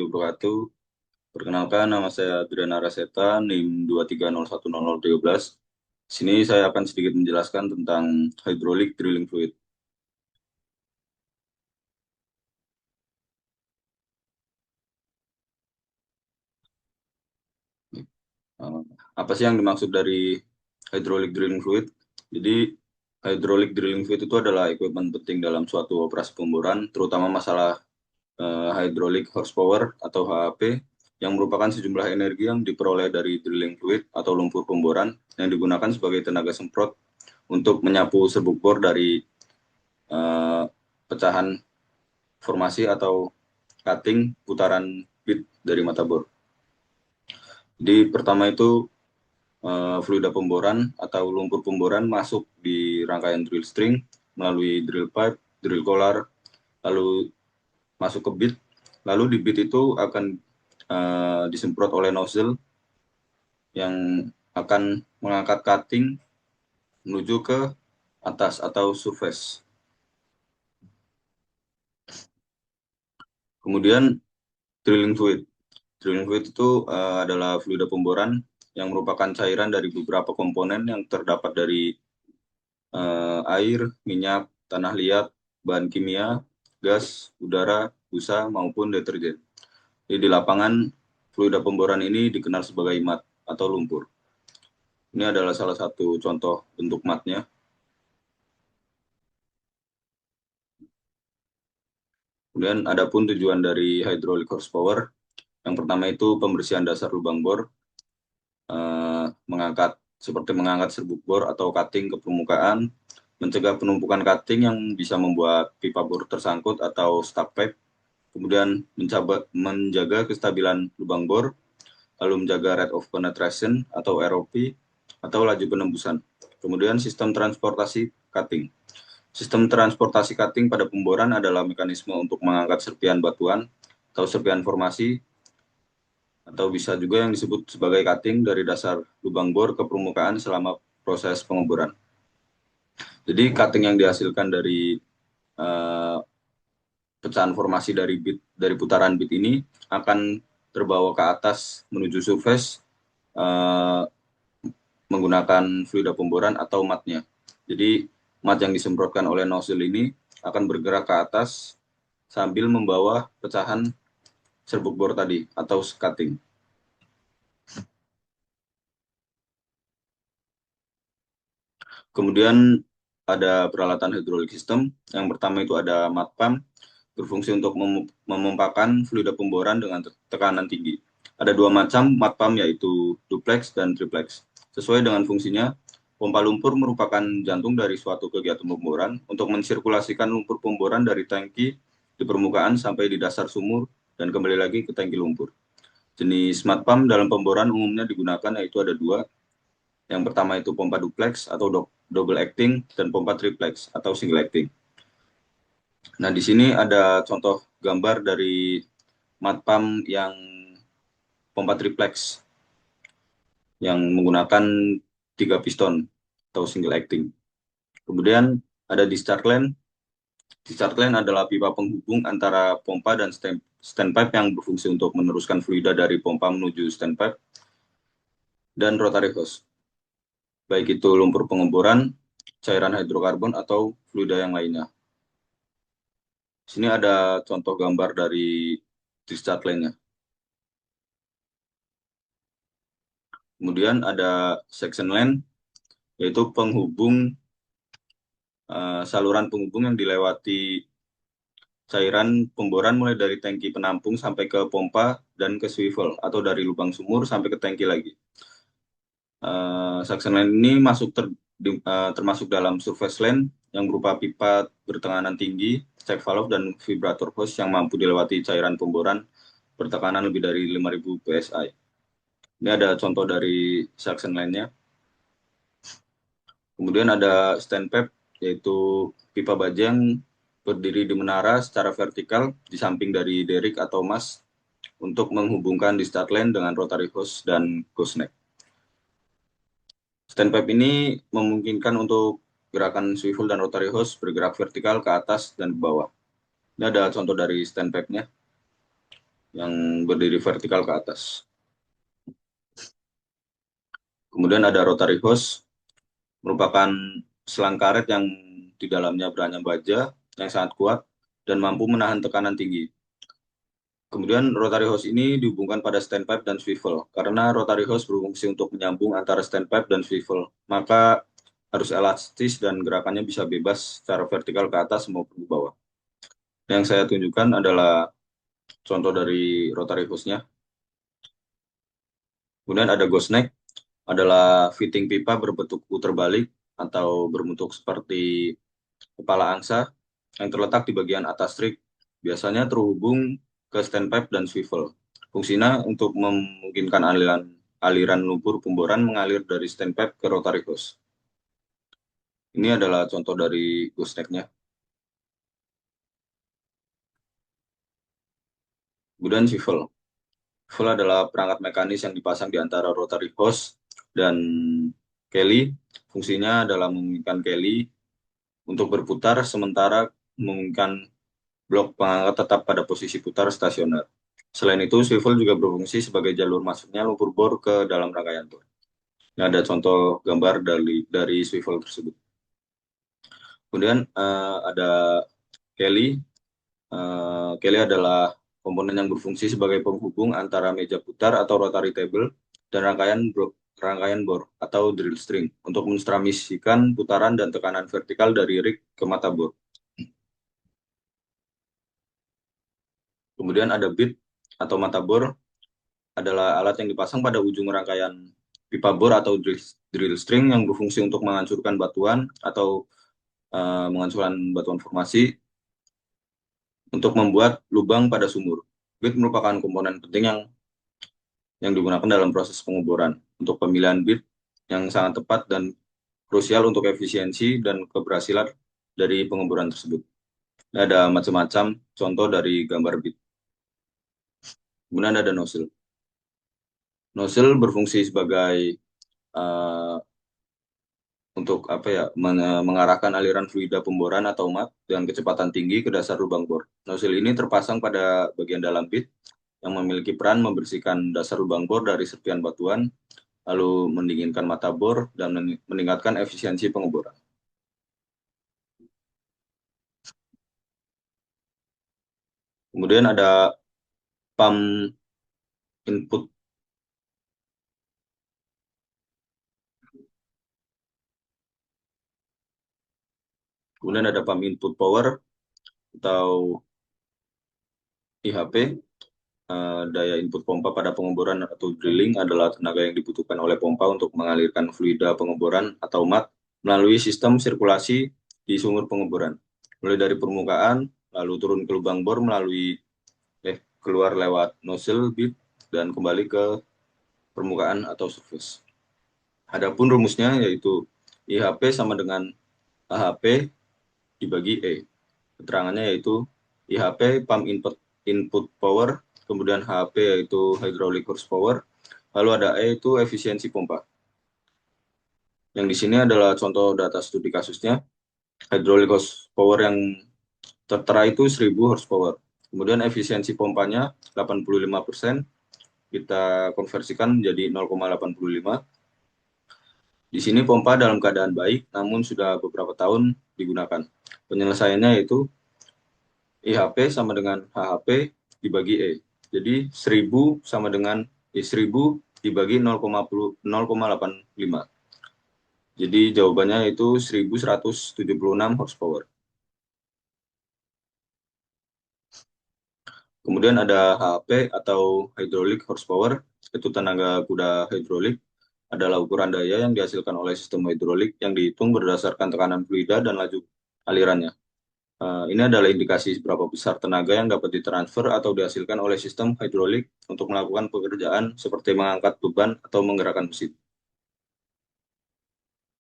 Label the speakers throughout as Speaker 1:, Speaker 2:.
Speaker 1: wabarakatuh. Perkenalkan, nama saya Adriana Raseta, NIM 2301013. Sini saya akan sedikit menjelaskan tentang hydraulic drilling fluid. Eh, Apa sih yang dimaksud dari hydraulic drilling fluid? Jadi, hydraulic drilling fluid itu adalah equipment penting dalam suatu operasi pemboran, terutama masalah hydraulic horsepower atau HHP, yang merupakan sejumlah energi yang diperoleh dari drilling fluid atau lumpur pemboran yang digunakan sebagai tenaga semprot untuk menyapu serbuk bor dari eh, pecahan formasi atau cutting putaran bit dari mata bor. Jadi pertama itu fluida pemboran atau lumpur pemboran masuk di rangkaian drill string melalui drill pipe, drill collar, lalu masuk ke bit. Lalu di bit itu akan disemprot oleh nozzle yang akan mengangkat cutting menuju ke atas atau surface. Kemudian drilling fluid. Drilling fluid itu adalah fluida pemboran yang merupakan cairan dari beberapa komponen yang terdapat dari air, minyak, tanah liat, bahan kimia, gas, udara, busa, maupun deterjen. Jadi di lapangan, fluida pemboran ini dikenal sebagai mat atau lumpur. Ini adalah salah satu contoh bentuk matnya. Kemudian ada pun tujuan dari hydraulic horsepower. Yang pertama itu pembersihan dasar lubang bor, seperti mengangkat serbuk bor atau cutting ke permukaan, mencegah penumpukan cutting yang bisa membuat pipa bor tersangkut atau stuck pipe, kemudian menjaga kestabilan lubang bor, lalu menjaga rate of penetration atau ROP, atau laju penembusan. Kemudian sistem transportasi cutting. Sistem transportasi cutting pada pemboran adalah mekanisme untuk mengangkat serpian batuan atau serpian formasi, atau bisa juga yang disebut sebagai cutting dari dasar lubang bor ke permukaan selama proses pengeboran. Jadi cutting yang dihasilkan dari pecahan formasi dari putaran bit ini akan terbawa ke atas menuju surface menggunakan fluida pemboran atau matnya. Jadi mat yang disemprotkan oleh nozzle ini akan bergerak ke atas sambil membawa pecahan serbuk bor tadi atau cutting. Kemudian ada peralatan hydraulic system. Yang pertama itu ada mat pump, berfungsi untuk memompakan fluida pemboran dengan tekanan tinggi. Ada dua macam mat pump, yaitu duplex dan triplex. Sesuai dengan fungsinya, pompa lumpur merupakan jantung dari suatu kegiatan pemboran untuk mensirkulasikan lumpur pemboran dari tangki di permukaan sampai di dasar sumur dan kembali lagi ke tangki lumpur. Jenis mat pump dalam pemboran umumnya digunakan yaitu ada dua. Yang pertama itu pompa duplex atau double acting dan pompa triplex atau single acting. Nah, di sini ada contoh gambar dari mat pump yang pompa triplex yang menggunakan 3 piston atau single acting. Kemudian ada discharge line. Discharge line adalah pipa penghubung antara pompa dan standpipe yang berfungsi untuk meneruskan fluida dari pompa menuju standpipe dan rotary hose. Baik itu lumpur pengeboran, cairan hidrokarbon, atau fluida yang lainnya. Sini ada contoh gambar dari discharge line-nya. Kemudian ada section line, yaitu saluran penghubung yang dilewati cairan pemboran mulai dari tangki penampung sampai ke pompa dan ke swivel, atau dari lubang sumur sampai ke tangki lagi. Suction line ini termasuk dalam surface line yang berupa pipa bertekanan tinggi, check valve, dan vibrator hose yang mampu dilewati cairan pemboran bertekanan lebih dari 5.000 psi. Ini ada contoh dari suction line-nya. Kemudian ada standpipe, yaitu pipa baja yang berdiri di menara secara vertikal di samping dari derrick atau mas untuk menghubungkan discharge line dengan rotary hose dan gooseneck. Standpipe ini memungkinkan untuk gerakan swivel dan rotary hose bergerak vertikal ke atas dan ke bawah. Ini ada contoh dari standpipe-nya. yang berdiri vertikal ke atas. Kemudian ada rotary hose, merupakan selang karet yang di dalamnya beranyam baja yang sangat kuat dan mampu menahan tekanan tinggi. Kemudian rotary hose ini dihubungkan pada standpipe dan swivel. Karena rotary hose berfungsi untuk menyambung antara standpipe dan swivel, maka harus elastis dan gerakannya bisa bebas secara vertikal ke atas maupun ke bawah. Yang saya tunjukkan adalah contoh dari rotary hose-nya. Kemudian ada ghost neck, adalah fitting pipa berbentuk puter balik atau berbentuk seperti kepala angsa yang terletak di bagian atas rig, biasanya terhubung ke standpipe dan swivel. Fungsinya untuk memungkinkan aliran lumpur pemboran mengalir dari standpipe ke rotary hose. Ini adalah contoh dari ghost neck-nya. Kemudian swivel. Swivel adalah perangkat mekanis yang dipasang di antara rotary hose dan Kelly. Fungsinya adalah memungkinkan Kelly untuk berputar sementara memungkinkan blok pengangkat tetap pada posisi putar stasioner. Selain itu, swivel juga berfungsi sebagai jalur masuknya lumpur bor ke dalam rangkaian bor. Ini ada contoh gambar dari swivel tersebut. Kemudian ada Kelly. Kelly adalah komponen yang berfungsi sebagai penghubung antara meja putar atau rotary table dan rangkaian bor atau drill string untuk mentransmisikan putaran dan tekanan vertikal dari rig ke mata bor. Kemudian ada bit atau mata bor, adalah alat yang dipasang pada ujung rangkaian pipa bor atau drill string yang berfungsi untuk menghancurkan batuan atau menghancurkan batuan formasi untuk membuat lubang pada sumur. Bit merupakan komponen penting yang digunakan dalam proses pengoboran untuk pemilihan bit yang sangat tepat dan krusial untuk efisiensi dan keberhasilan dari pengoboran tersebut. Ada macam-macam contoh dari gambar bit. Kemudian ada nozzle. Nozzle berfungsi sebagai untuk mengarahkan aliran fluida pemboran atau mat dengan kecepatan tinggi ke dasar lubang bor. Nozzle ini terpasang pada bagian dalam bit yang memiliki peran membersihkan dasar lubang bor dari serpihan batuan, lalu mendinginkan mata bor dan meningkatkan efisiensi pengeboran. Kemudian ada pump input. Kemudian ada pump input power atau IHP. Daya input pompa pada pengeboran atau drilling adalah tenaga yang dibutuhkan oleh pompa untuk mengalirkan fluida pengeboran atau mat melalui sistem sirkulasi di sumur pengeboran, mulai dari permukaan, lalu turun ke lubang bor keluar lewat nozzle bit dan kembali ke permukaan atau surface. Adapun rumusnya yaitu IHP sama dengan AHP dibagi E. Keterangannya yaitu IHP pump input power, kemudian HP yaitu hydraulic horsepower, lalu ada E itu efisiensi pompa. Yang di sini adalah contoh data studi kasusnya. Hydraulic horsepower yang tertera itu 1000 horsepower. Kemudian efisiensi pompanya 85%, kita konversikan menjadi 0,85. Di sini pompa dalam keadaan baik, namun sudah beberapa tahun digunakan. Penyelesaiannya yaitu IHP sama dengan HHP dibagi E. Jadi 1000 sama dengan 1000 dibagi 0,85. Jadi jawabannya itu 1176 horsepower. Kemudian ada HHP atau hydraulic horsepower, itu tenaga kuda hidrolik, adalah ukuran daya yang dihasilkan oleh sistem hidrolik yang dihitung berdasarkan tekanan fluida dan laju alirannya. Ini adalah indikasi seberapa besar tenaga yang dapat ditransfer atau dihasilkan oleh sistem hidrolik untuk melakukan pekerjaan seperti mengangkat beban atau menggerakkan mesin.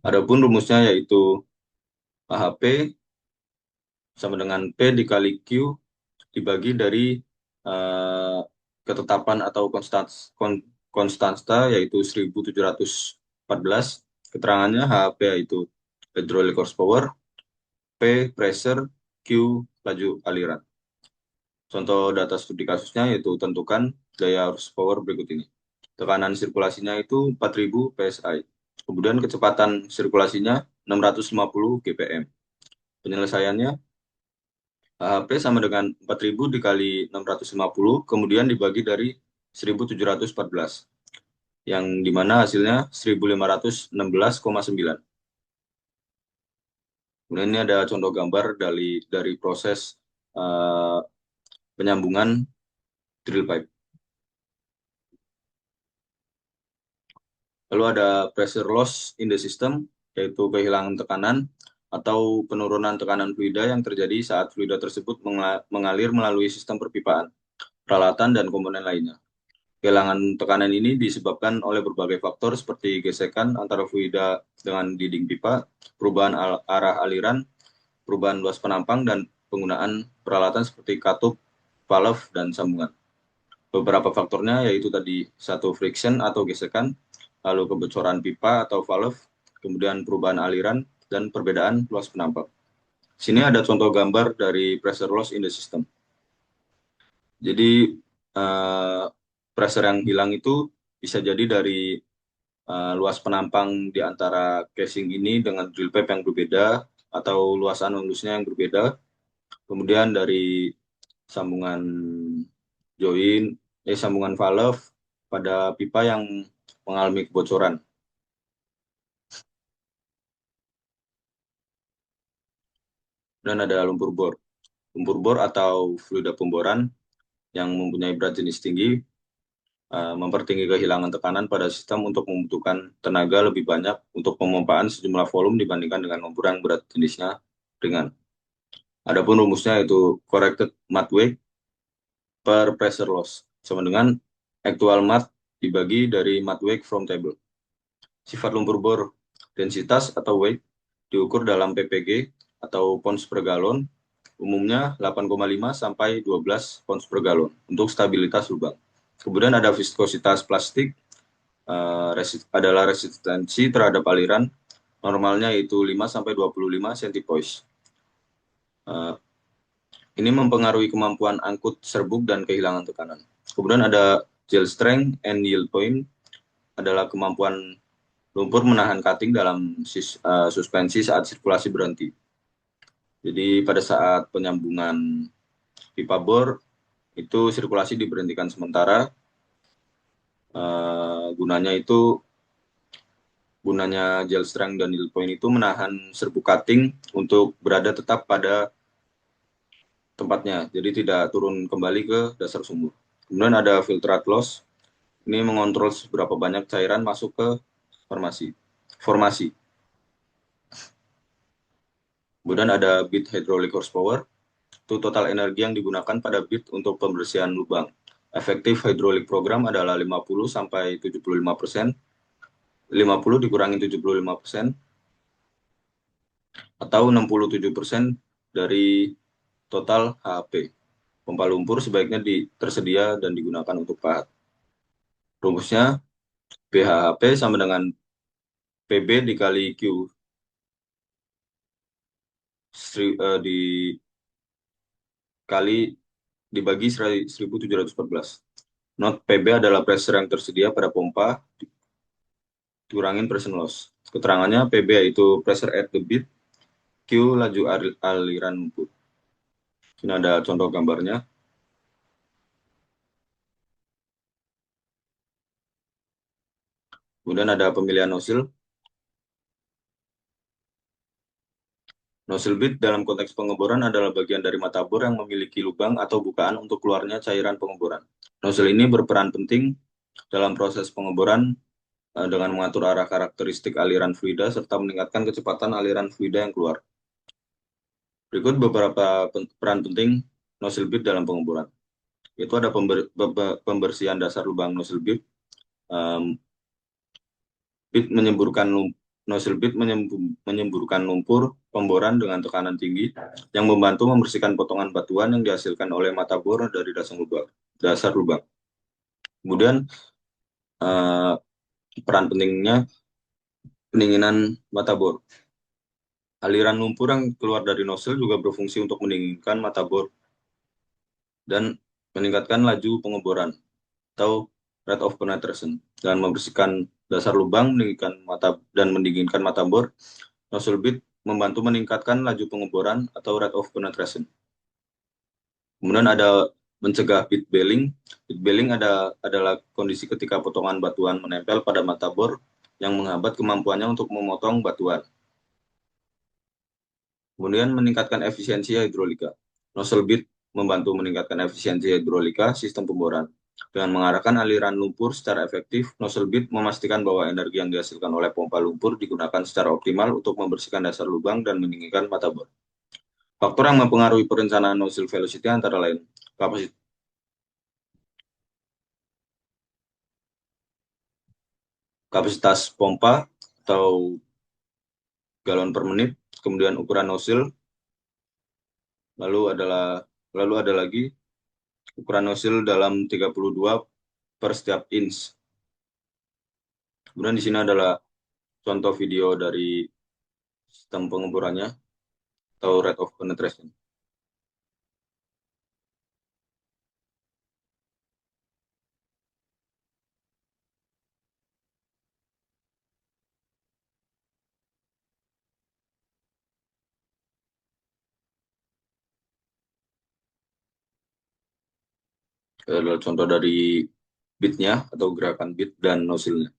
Speaker 1: Adapun rumusnya yaitu AHP sama dengan P dikali Q dibagi dari ketetapan atau konstanta yaitu 1714. Keterangannya HP yaitu hydraulic horsepower, P pressure, Q laju aliran. Contoh data studi kasusnya yaitu tentukan gaya horsepower berikut ini. Tekanan sirkulasinya itu 4000 psi. Kemudian kecepatan sirkulasinya 650 GPM. Penyelesaiannya HP sama dengan 4000 dikali 650, kemudian dibagi dari 1714, yang dimana hasilnya 1516,9. Kemudian ini ada contoh gambar dari proses uh, penyambungan drill pipe. Lalu ada pressure loss in the system, yaitu kehilangan tekanan atau penurunan tekanan fluida yang terjadi saat fluida tersebut mengalir melalui sistem perpipaan, peralatan, dan komponen lainnya. Kehilangan tekanan ini disebabkan oleh berbagai faktor seperti gesekan antara fluida dengan dinding pipa, perubahan arah aliran, perubahan luas penampang, dan penggunaan peralatan seperti katup, valve, dan sambungan. Beberapa faktornya yaitu tadi satu friction atau gesekan, lalu kebocoran pipa atau valve, kemudian perubahan aliran, dan perbedaan luas penampang. Sini ada contoh gambar dari pressure loss in the system. Jadi pressure yang hilang itu bisa jadi dari luas penampang di antara casing ini dengan drill pipe yang berbeda atau luasan ulusnya yang berbeda. Kemudian dari sambungan sambungan valve pada pipa yang mengalami kebocoran. Dan ada lumpur bor. Lumpur bor atau fluida pemboran yang mempunyai berat jenis tinggi mempertinggi kehilangan tekanan pada sistem untuk membutuhkan tenaga lebih banyak untuk pemompaan sejumlah volume dibandingkan dengan lumpur yang berat jenisnya ringan. Adapun rumusnya yaitu corrected mat weight per pressure loss sama dengan actual mat dibagi dari mat weight from table. Sifat lumpur bor densitas atau weight diukur dalam ppg atau pounds per galon, umumnya 8,5 sampai 12 pounds per galon untuk stabilitas lubang. Kemudian ada viskositas plastik, adalah resistensi terhadap aliran, normalnya yaitu 5 sampai 25 centipoise. Ini mempengaruhi kemampuan angkut serbuk dan kehilangan tekanan. Kemudian ada gel strength and yield point, adalah kemampuan lumpur menahan cutting dalam suspensi saat sirkulasi berhenti. Jadi pada saat penyambungan pipa bor itu sirkulasi diberhentikan sementara. Gunanya gel strength dan yield point itu menahan serbuk cutting untuk berada tetap pada tempatnya, jadi tidak turun kembali ke dasar sumur. Kemudian ada filtrate loss, ini mengontrol seberapa banyak cairan masuk ke formasi. Kemudian ada bit hydraulic horsepower, itu total energi yang digunakan pada bit untuk pembersihan lubang. Efektif hydraulic program adalah 50 sampai 75%. 50 dikurangi 75% atau 67% dari total HAP. Pompa lumpur sebaiknya tersedia dan digunakan untuk pahat. Rumusnya BHHP sama dengan PB dikali Q dibagi 1714. Not PB adalah pressure yang tersedia pada pompa dikurangin percent loss. Keterangannya PB yaitu pressure at the bit, Q laju aliran lumpur. Ini ada contoh gambarnya. Kemudian ada pemilihan nozzle. Nozzle bit dalam konteks pengeboran adalah bagian dari mata bor yang memiliki lubang atau bukaan untuk keluarnya cairan pengeboran. Nozzle ini berperan penting dalam proses pengeboran dengan mengatur arah karakteristik aliran fluida serta meningkatkan kecepatan aliran fluida yang keluar. Berikut beberapa peran penting nozzle bit dalam pengeboran. Itu ada pembersihan dasar lubang nozzle bit, nozzle bit menyemburkan lumpur pemboran dengan tekanan tinggi yang membantu membersihkan potongan batuan yang dihasilkan oleh mata bor dari dasar lubang. Kemudian peran pentingnya pendinginan mata bor. Aliran lumpur yang keluar dari nozzle juga berfungsi untuk mendinginkan mata bor dan meningkatkan laju pengeboran atau rate of penetration. Dan membersihkan dasar lubang, mendinginkan mata bor. Nozzle bit membantu meningkatkan laju pengeboran atau rate of penetration. Kemudian ada mencegah bit belling. Bit belling adalah kondisi ketika potongan batuan menempel pada mata bor yang menghambat kemampuannya untuk memotong batuan. Kemudian meningkatkan efisiensi hidrolika. Nozzle bit membantu meningkatkan efisiensi hidrolika sistem pemboran. Dengan mengarahkan aliran lumpur secara efektif, nozzle bit memastikan bahwa energi yang dihasilkan oleh pompa lumpur digunakan secara optimal untuk membersihkan dasar lubang dan meninggikan mata bor. Faktor yang mempengaruhi perencanaan nozzle velocity antara lain kapasitas pompa atau galon per menit, kemudian ukuran nozzle, lalu ada lagi ukuran nozzle dalam 32 per setiap inch. Kemudian di sini adalah contoh video dari sistem pengemburannya atau rate of penetration. Ini adalah contoh dari bitnya atau gerakan bit dan nozzle-nya.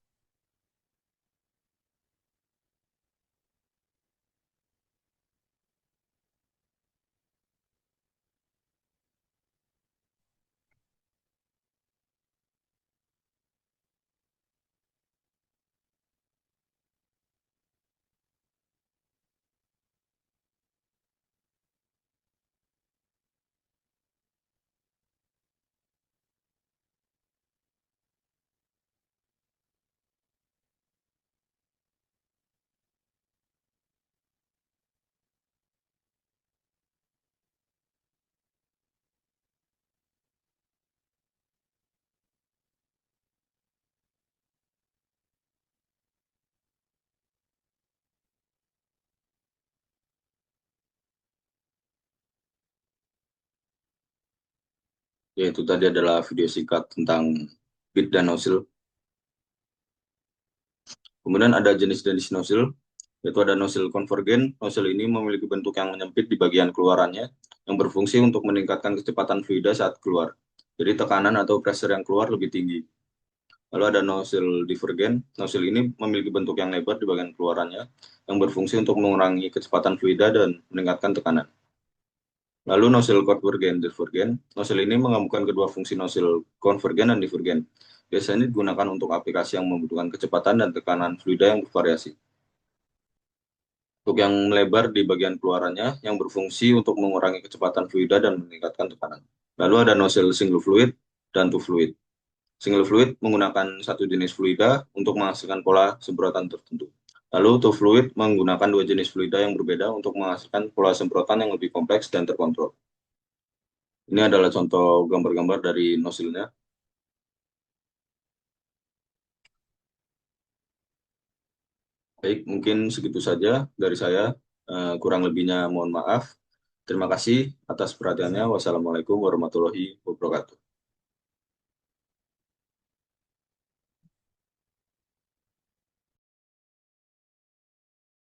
Speaker 1: Yaitu tadi adalah video singkat tentang bit dan nozzle. Kemudian ada jenis-jenis nozzle, yaitu ada nozzle konvergen. Nozzle ini memiliki bentuk yang menyempit di bagian keluarannya, yang berfungsi untuk meningkatkan kecepatan fluida saat keluar. Jadi tekanan atau pressure yang keluar lebih tinggi. Lalu ada nozzle divergen. Nozzle ini memiliki bentuk yang lebar di bagian keluarannya, yang berfungsi untuk mengurangi kecepatan fluida dan meningkatkan tekanan. Lalu nozzle konvergen divergen. Nozzle ini menggabungkan kedua fungsi nozzle konvergen dan divergen. Biasanya digunakan untuk aplikasi yang membutuhkan kecepatan dan tekanan fluida yang bervariasi. Untuk yang melebar di bagian keluarannya, yang berfungsi untuk mengurangi kecepatan fluida dan meningkatkan tekanan. Lalu ada nozzle single fluid dan two fluid. Single fluid menggunakan satu jenis fluida untuk menghasilkan pola semprotan tertentu. Lalu two fluid menggunakan dua jenis fluida yang berbeda untuk menghasilkan pola semprotan yang lebih kompleks dan terkontrol. Ini adalah contoh gambar-gambar dari nozzle-nya. Baik, mungkin segitu saja dari saya. Kurang lebihnya mohon maaf. Terima kasih atas perhatiannya. Wassalamualaikum warahmatullahi wabarakatuh.